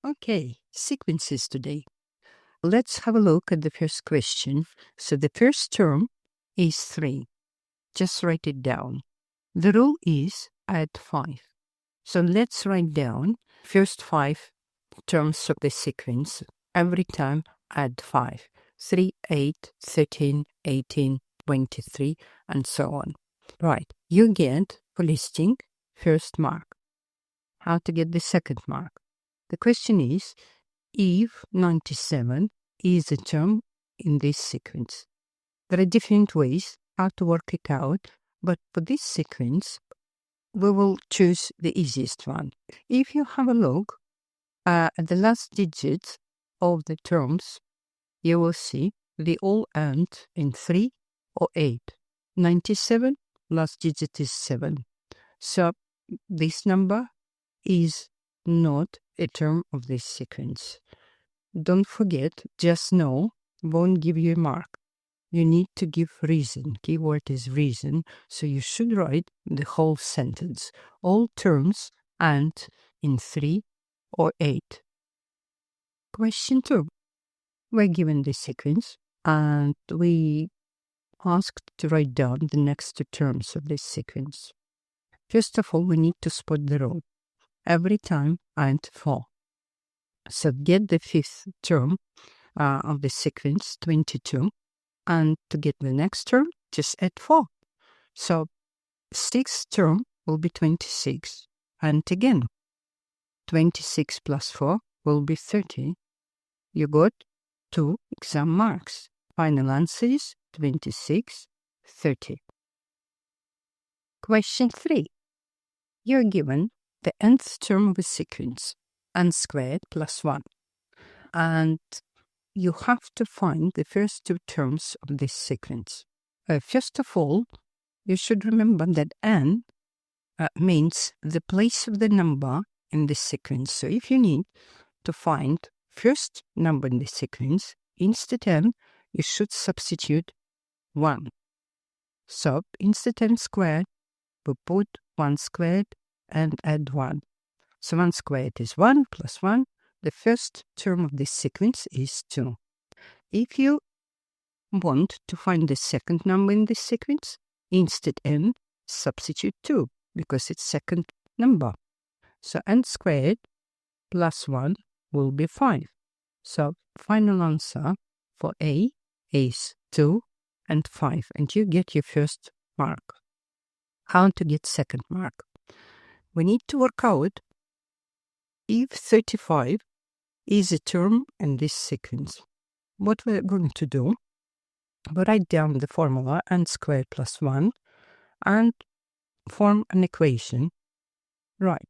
Okay, sequences today. Let's have a look at the first question. So the first term is 3. Just write it down. The rule is add 5. So let's write down first 5 terms of the sequence. Every time add 5. 3, 8, 13, 18, 23, and so on. Right, you get for listing first mark. How to get the second mark? The question is, if 97 is a term in this sequence. There are different ways how to work it out, but for this sequence, we will choose the easiest one. If you have a look at the last digits of the terms, you will see they all end in 3 or 8. 97, last digit is 7. So this number is not a term of this sequence. Don't forget, just know won't give you a mark. You need to give reason. Keyword is reason. So you should write the whole sentence. All terms end in 3 or 8. Question 2. We're given this sequence and we asked to write down the next 2 terms of this sequence. First of all, we need to spot the rule. Every time add 4. So get the 5th term of the sequence, 22, and to get the next term, just add 4. So 6th term will be 26, and again, 26 plus 4 will be 30. You got 2 exam marks. Final answer is 26, 30. Question 3. You're given the nth term of a sequence, n squared plus 1. And you have to find the first 2 terms of this sequence. First of all, you should remember that n means the place of the number in the sequence. So if you need to find first number in the sequence, instead n, you should substitute 1. So instead n squared, we put 1 squared and add 1. So 1 squared is 1 plus 1. The first term of this sequence is 2. If you want to find the second number in this sequence, instead n, substitute 2 because it's second number. So n squared plus 1 will be 5. So final answer for A is 2 and 5, and you get your first mark. How to get second mark? We need to work out if 35 is a term in this sequence. What we're going to do, we write down the formula n squared plus 1 and form an equation. Right,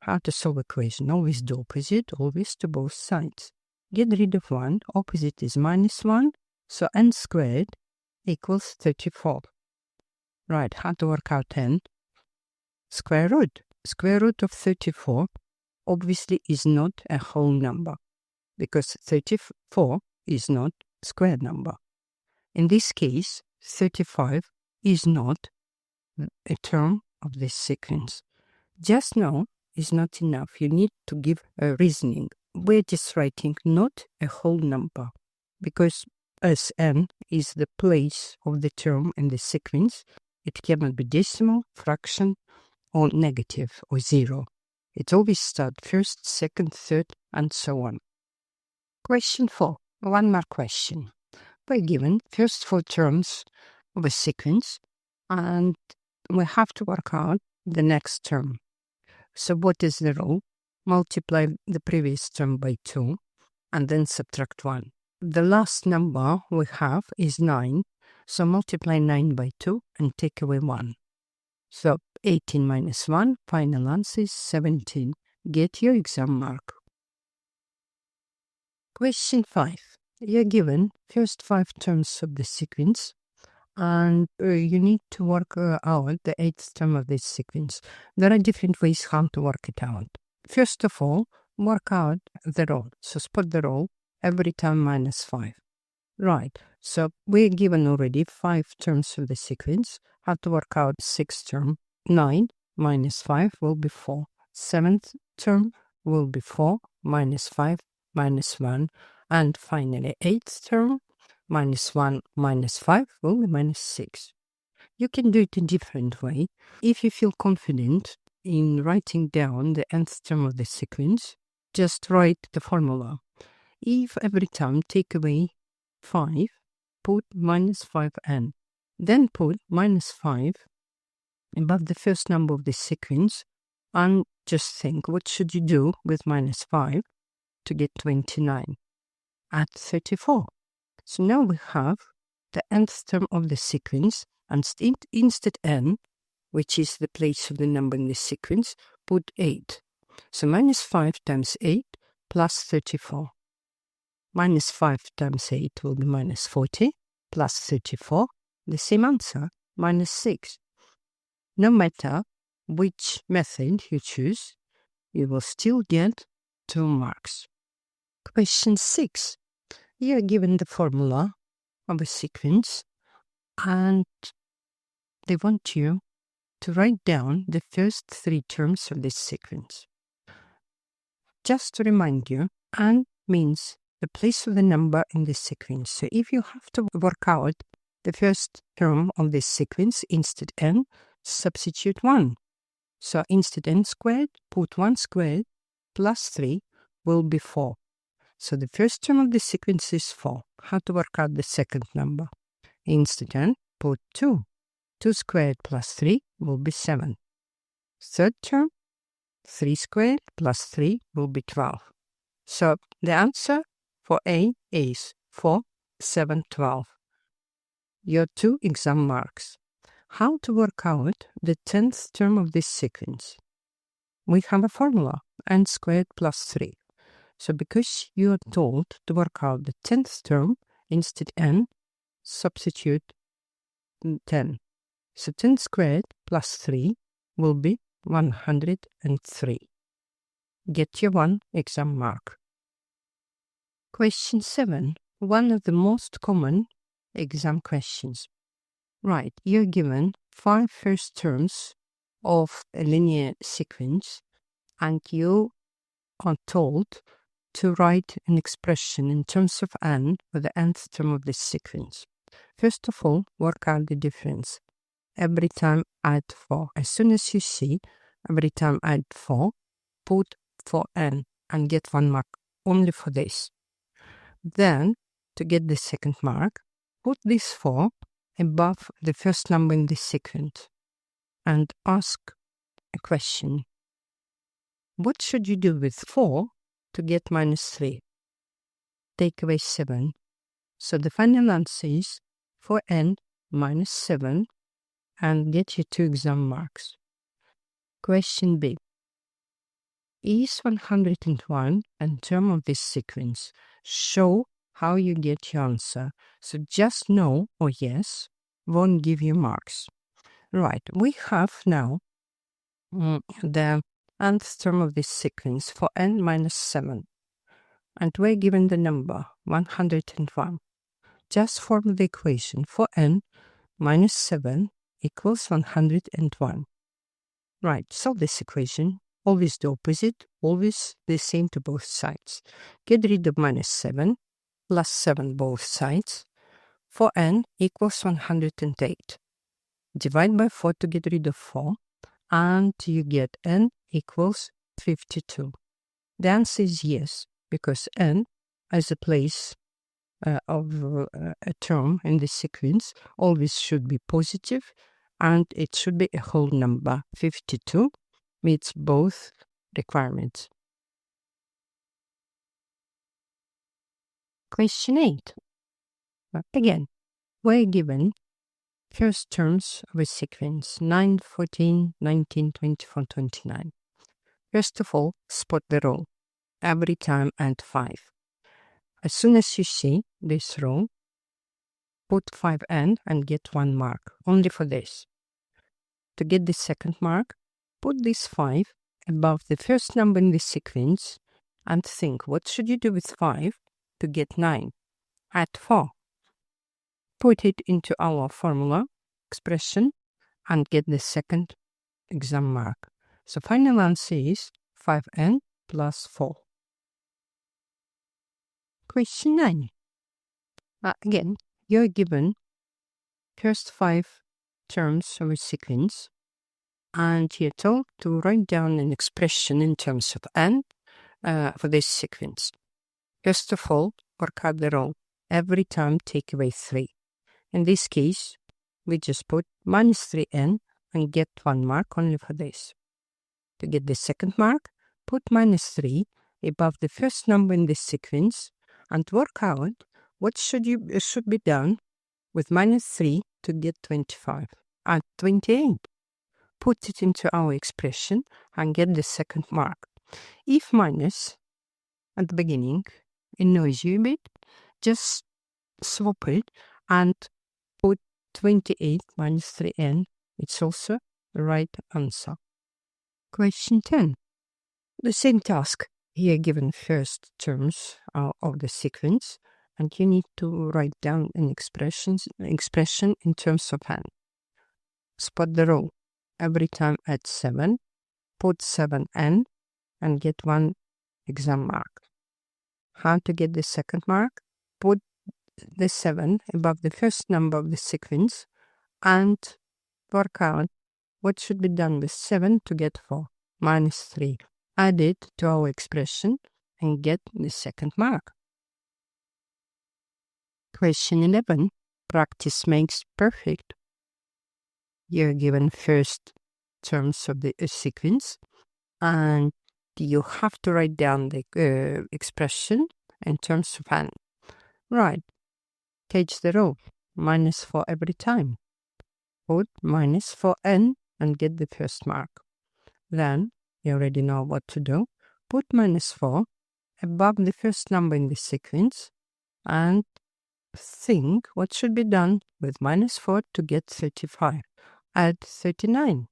how to solve equation? Always do opposite, always to both sides. Get rid of 1, opposite is minus 1, so n squared equals 34. Right, how to work out n? Square root. Square root of 34 obviously is not a whole number because 34 is not a square number. In this case, 35 is not a term of this sequence. Just know is not enough. You need to give a reasoning. We're just writing not a whole number because as n is the place of the term in the sequence, it cannot be decimal, fraction, or negative or 0. It always starts first, second, third, and so on. Question 4. One more question. We're given first 4 terms of a sequence, and we have to work out the next term. So what is the rule? Multiply the previous term by 2, and then subtract 1. The last number we have is 9, so multiply 9 by 2 and take away 1. So 18 minus 1, final answer is 17. Get your exam mark. Question 5. You're given first 5 terms of the sequence, and you need to work out the 8th term of this sequence. There are different ways how to work it out. First of all, work out the rule. So spot the rule, every term minus 5. Right, so we're given already 5 terms of the sequence. How to work out 6th term? 9 minus 5 will be 4. 7th term will be 4 minus 5 minus 1. And finally, 8th term minus 1 minus 5 will be minus 6. You can do it in different way. If you feel confident in writing down the nth term of the sequence, just write the formula. If every time take away 5, put minus 5n. Then put minus 5 above the first number of the sequence and just think, what should you do with minus 5 to get 29? Add 34. So now we have the nth term of the sequence, and instead n, which is the place of the number in the sequence, put 8. So minus 5 times 8 plus 34. Minus 5 times 8 will be minus 40 plus 34. The same answer, minus 6. No matter which method you choose, you will still get 2 marks. Question 6. You are given the formula of a sequence and they want you to write down the first 3 terms of this sequence. Just to remind you, n means the place of the number in this sequence. So if you have to work out the first term of this sequence, instead n, substitute 1. So instead n squared, put 1 squared plus 3 will be 4. So the first term of the sequence is 4. How to work out the second number? Instead n, put 2. 2 squared plus 3 will be 7. Third term, 3 squared plus 3 will be 12. So the answer for A is 4, 7, 12. Your 2 exam marks. How to work out the 10th term of this sequence? We have a formula, n squared plus 3. So because you are told to work out the 10th term, instead n, substitute 10. So 10 squared plus 3 will be 103. Get your 1 exam mark. Question 7. One of the most common exam questions. Right, you're given 5 first terms of a linear sequence and you are told to write an expression in terms of n for the nth term of this sequence. First of all, work out the difference. Every time add 4. As soon as you see every time add 4, put 4n and get 1 mark only for this. Then, to get the second mark, put this 4 above the first number in this sequence and ask a question. What should you do with 4 to get minus 3? Take away 7. So the final answer is 4n minus 7 and get your 2 exam marks. Question B. Is 101 a term of this sequence? Show how you get your answer. So just no or yes won't give you marks. Right, we have now the nth term of this sequence for n minus 7. And we're given the number 101. Just form the equation for n minus 7 equals 101. Right, solve this equation. Always the opposite, always the same to both sides. Get rid of minus 7, plus 7 both sides. For n equals 108. Divide by 4 to get rid of 4, and you get n equals 52. The answer is yes, because n as a place of a term in the sequence always should be positive, and it should be a whole number. 52 meets both requirements. Question 8. Again, we're given first terms of a sequence 9, 14, 19, 24, 29. First of all, spot the row. Every time add 5. As soon as you see this row, put 5n and get 1 mark, only for this. To get the second mark, put this 5 above the first number in the sequence and think, what should you do with 5 to get 9? Add 4. Put it into our formula expression and get the second exam mark. So final answer is 5n plus 4. Question 9. Again, you're given first 5 terms of a sequence, and you're told to write down an expression in terms of n for this sequence. First of all, work out the rule. Every time take away 3. In this case, we just put minus 3n and get 1 mark only for this. To get the second mark, put minus 3 above the first number in this sequence and work out what should be done with minus 3 to get 25. Add 28. Put it into our expression and get the second mark. If minus at the beginning annoys you a bit, just swap it and put 28 minus 3n. It's also the right answer. Question 10. The same task. Here given first terms of the sequence, and you need to write down an expression in terms of n. Spot the row. Every time add 7, put 7n and get 1 exam mark. How to get the second mark? Put the 7 above the first number of the sequence and work out what should be done with 7 to get 4. Minus 3. Add it to our expression and get the second mark. Question 11. Practice makes perfect. You're given first terms of the sequence, and you have to write down the expression in terms of n. Right. Change the row. Minus 4 every time. Put minus 4n and get the first mark. Then, you already know what to do. Put minus 4 above the first number in the sequence and think what should be done with minus 4 to get 35. Add 39.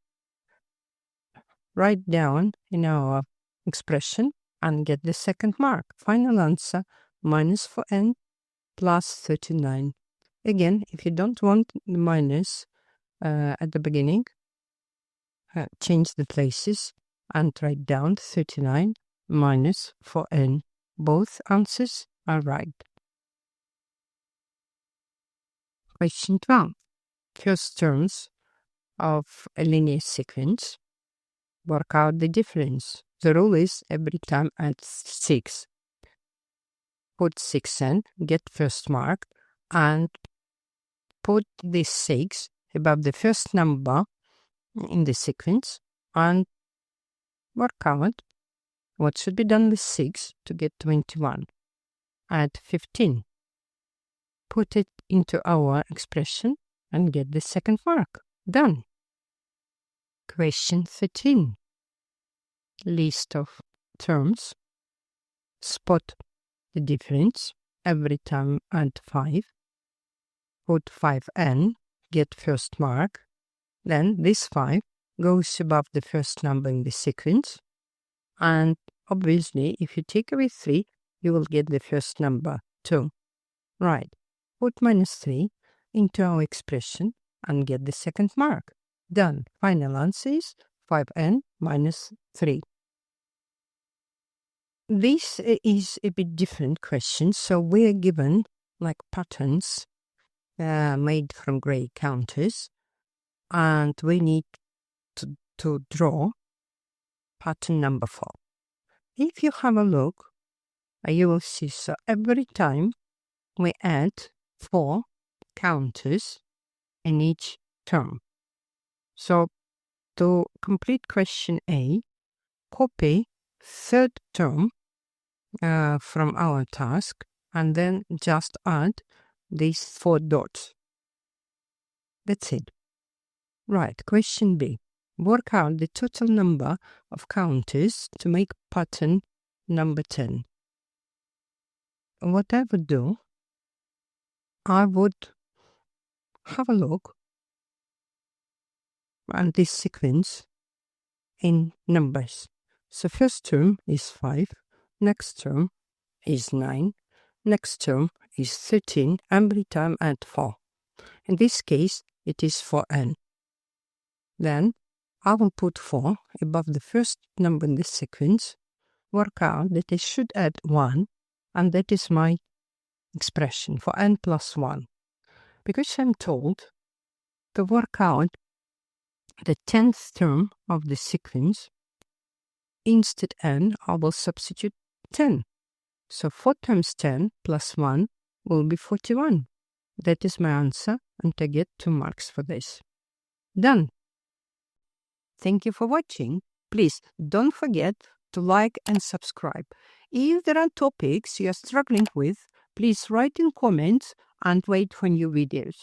Write down in our expression and get the second mark. Final answer, minus 4n plus 39. Again, if you don't want the minus at the beginning, change the places and write down 39 minus 4n. Both answers are right. Question 12. First terms of a linear sequence. Work out the difference. The rule is every time add 6. Put 6n, get first mark, and put this 6 above the first number in the sequence and work out what should be done with 6 to get 21. Add 15. Put it into our expression and get the second mark. Done. Question 13. List of terms. Spot the difference. Every time add 5. Put 5n, get first mark. Then this 5 goes above the first number in the sequence. And obviously, if you take away 3, you will get the first number 2. Right. Put minus 3 into our expression and get the second mark. Done. Final answer is 5n minus 3. This is a bit different question. So we're given like patterns made from gray counters, and we need to draw pattern number 4. If you have a look, you will see, so every time we add 4 counters in each term. So to complete question A, copy third term from our task and then just add these 4 dots. That's it. Right, question B. Work out the total number of counters to make pattern number 10. What I would do, I would have a look at this sequence in numbers. So first term is 5, next term is 9, next term is 13, every time add 4. In this case, it is 4n. Then I will put 4 above the first number in this sequence work out that I should add 1, and that is my expression for n plus 1. Because I'm told to work out the 10th term of the sequence, instead n, I will substitute 10. So 4 times 10 plus 1 will be 41. That is my answer, and I get 2 marks for this. Done. Thank you for watching. Please don't forget to like and subscribe. If there are topics you are struggling with, please write in comments and wait for new videos.